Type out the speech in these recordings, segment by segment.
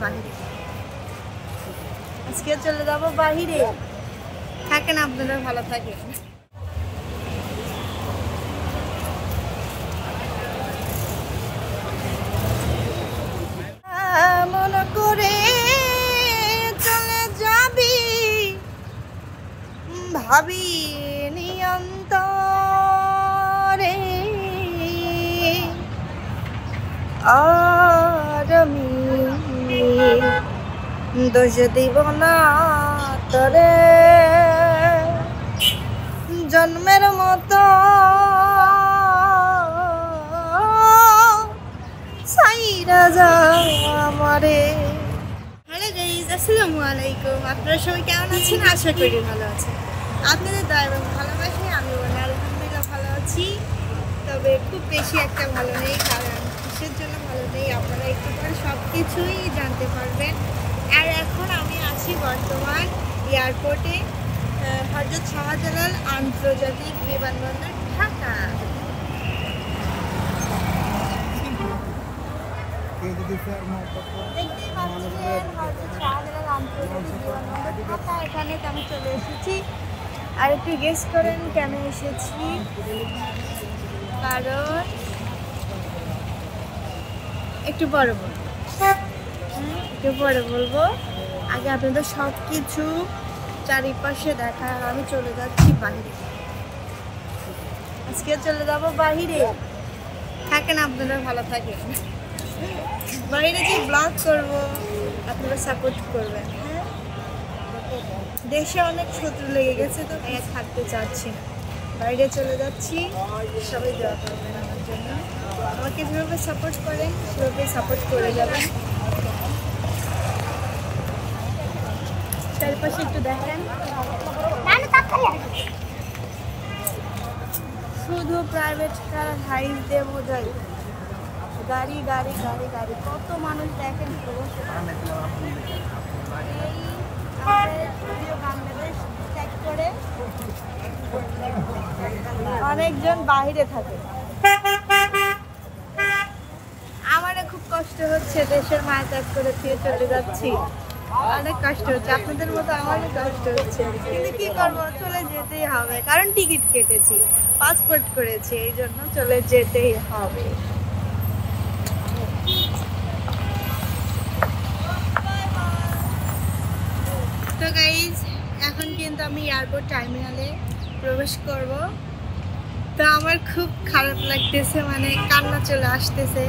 বাহিরে। আজকে চলে যাবো বাহিরে। থাকেন আপনারা, ভালো থাকেন। মনে করে চলে যাবি ভাবি নিয়ন্তরে, আর আমি দোষ দিব না তরে, জন্মের মতো সাইরা যা আমারে। হ্যালো গাইস, আসসালামু আলাইকুম। আপনারা সবাই কেমন আছেন? আশা করি ভালো আছেন। আপনাদের দয়া এবং ভালোবাসায় আমি আলহামদুলিল্লাহ ভালো আছি। তবে খুব বেশি একটা ভালো নেই, কারণ কিসের জন্য ভালো নেই আপনারা একটু পরে সব কিছুই জানতে পারবেন। আর এখন আমি আছি বর্তমান এয়ারপোর্টে, হযরত শাহজালাল আন্তর্জাতিক বিমানবন্দর, ঢাকা। দেখতেই পাচ্ছেন হযরত শাহজালাল আন্তর্জাতিক বিমানবন্দর, ঢাকা। এখানে আমি চলে এসেছি। আর একটু গেস করেন কেন এসেছি? কারণ একটু পরে বলবো। আগে আপনাদের সব কিছু চারিপাশে দেখা। আমি চলে যাচ্ছি বাহিরে। আজকে চলে যাবো বাহিরে। থাকেন আপনারা, ভালো থাকেন। বাইরে যে ব্লগ করবো, আপনারা সাপোর্ট করবেন। হ্যাঁ, দেশে অনেক শত্রু লেগে গেছে, তো তাই থাকতে চাচ্ছি না। বাইরে চলে যাচ্ছি। সবাই দোয়া করবেন আমার জন্য। আমাকে যেভাবে সাপোর্ট করেন সেভাবে সাপোর্ট করে যাবেন। চারপাশে একটু দেখেন, শুধু প্রাইভেট কার হাইস দিয়ে বোঝাই, গাড়ি গাড়ি গাড়ি গাড়ি। কত মানুষ দেখেন। বাংলাদেশ ত্যাগ করে অনেকজন বাহিরে থাকে। আমারও খুব কষ্ট হচ্ছে, দেশের মায়া ত্যাগ করে ফিরে চলে যাচ্ছি। অনেক কষ্ট হচ্ছে, আপনাদের মতো আমারও কষ্ট হচ্ছে, কিন্তু কি করবো, চলে যেতেই হবে। কারণ টিকিট কেটেছি, পাসপোর্ট করেছি, এই জন্য চলে যেতেই হবে। তো গাইজ, এখন কিন্তু আমি এয়ারপোর্ট টার্মিনালে প্রবেশ করব। তো আমার খুব খারাপ লাগতেছে, মানে কান্না চলে আসতেছে।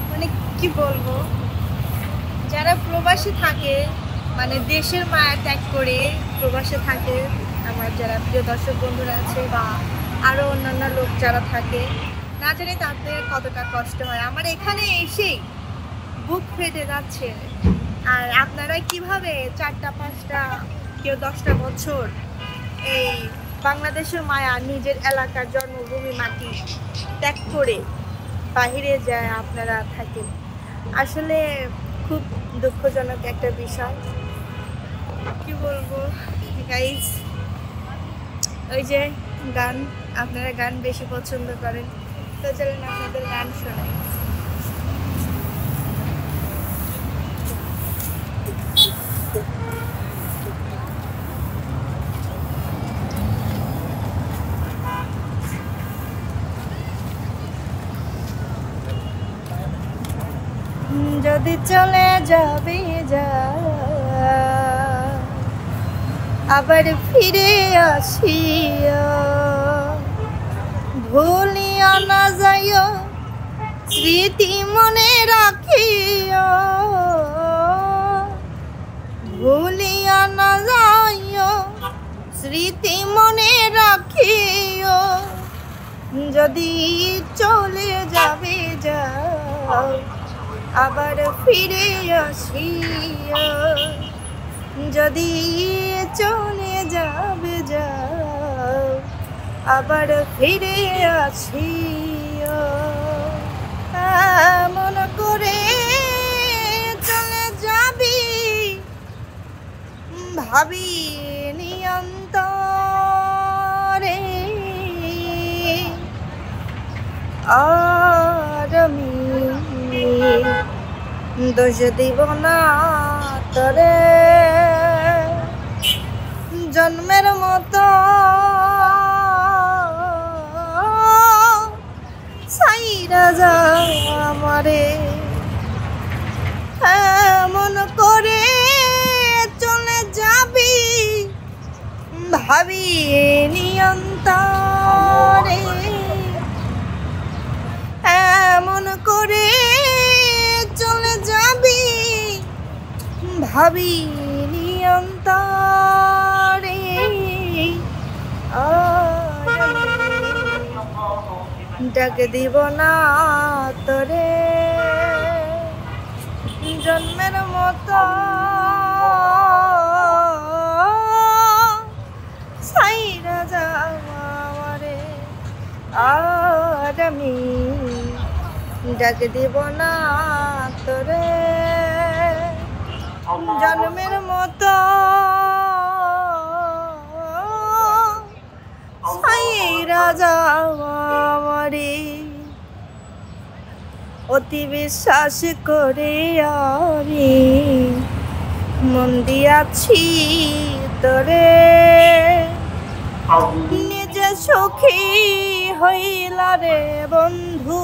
মানে কি বলবো, যারা প্রবাসী থাকে, মানে দেশের মায়া ত্যাগ করে প্রবাসে থাকে, আমার যারা প্রিয় দর্শক বন্ধুরা আছে বা আরও অন্যান্য লোক যারা থাকে, না জানি তাদের কতটা কষ্ট হয়। আমার এখানে এসেই বুক ফেটে যাচ্ছে। আর আপনারা কিভাবে 4টা 5টা কেউ 10টা বছর এই বাংলাদেশের মায়া, নিজের এলাকার জন্মভূমি মাটি ত্যাগ করে বাহিরে যায় আপনারা থাকেন। আসলে খুব দুঃখজনক একটা বিষয়। কি বলবো গাইজ, ওই যে গান, আপনারা গান বেশি পছন্দ করেন, তো চলেন আপনাদের গান শোনাই। যদি চলে যাবি যা, আবার ফিরে আসিও, ভুলিয়া না যাইও, স্মৃতি মনে রাখিও, ভুলিয়া না যাইও, স্মৃতি মনে রাখিও। যদি চলে যাবি যাও, আবার ফিরে আসিও, যদি চলে যাবে যাও, আবার ফিরে আসিও। মনে করে চলে যাবি ভাবি নিয়ন্তরে, আর আমি দোষ দিব না তোরে জন্মের মতো সাইরা যা আমারে এমন করে চলে যাবি ভাবি নিয়ন্তরে এমন করে চলে যাবি ভাবি নিয়ন্তরে ডাক দিব না তোরে জন্মের মতো সাইরা যাওয়ারে আর আমি ডাক দিব না তোরে জন্মের মতো সাইরা যাওয়ারে অতি বিশ্বাস করে আমি মন দিয়াছি তোরে নিজে সুখী হইলা রে বন্ধু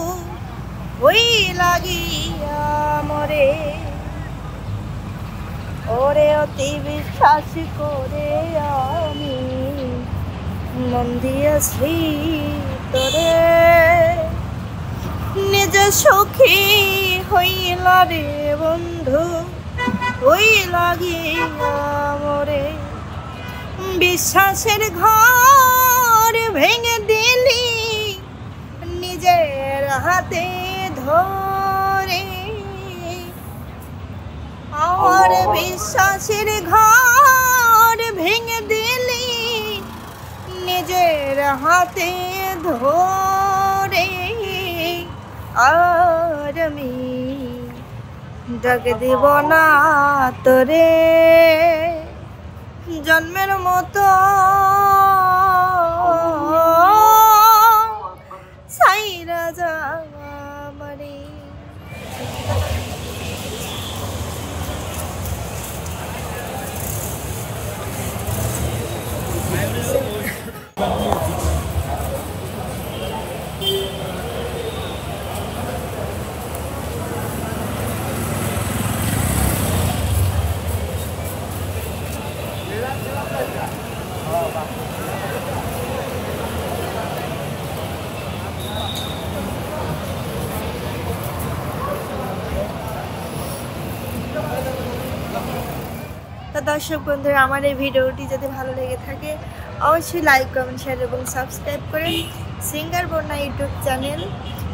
ওই লাগিয়া মরে ওরে অতি বিশ্বাস করে আমি মন দিয়াছি তোরে নিজে সুখী হইলা রে বন্ধু ওই লাগিয়া মরে বিশ্বাসের ঘর ভেঙে দিলি নিজের হাতে ধরে আর বিশ্বাসের ঘর ভেঙে দিলি নিজের হাতে ধরে আর আমি ডাক দিব না তোরে জন্মের মতো সাইরা যাওয়ারে তো দর্শক বন্ধুরা আমার এই ভিডিওটি যদি ভালো লেগে থাকে অবশ্যই লাইক কমেন্ট শেয়ার এবং সাবস্ক্রাইব করেন সিঙ্গার বন্যা ইউটিউব চ্যানেল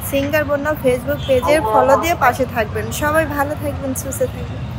সিঙ্গার বন্যা ফেসবুক পেজে ফলো দিয়ে পাশে থাকবেন সবাই ভালো থাকবেন সুস্থ থাকবেন।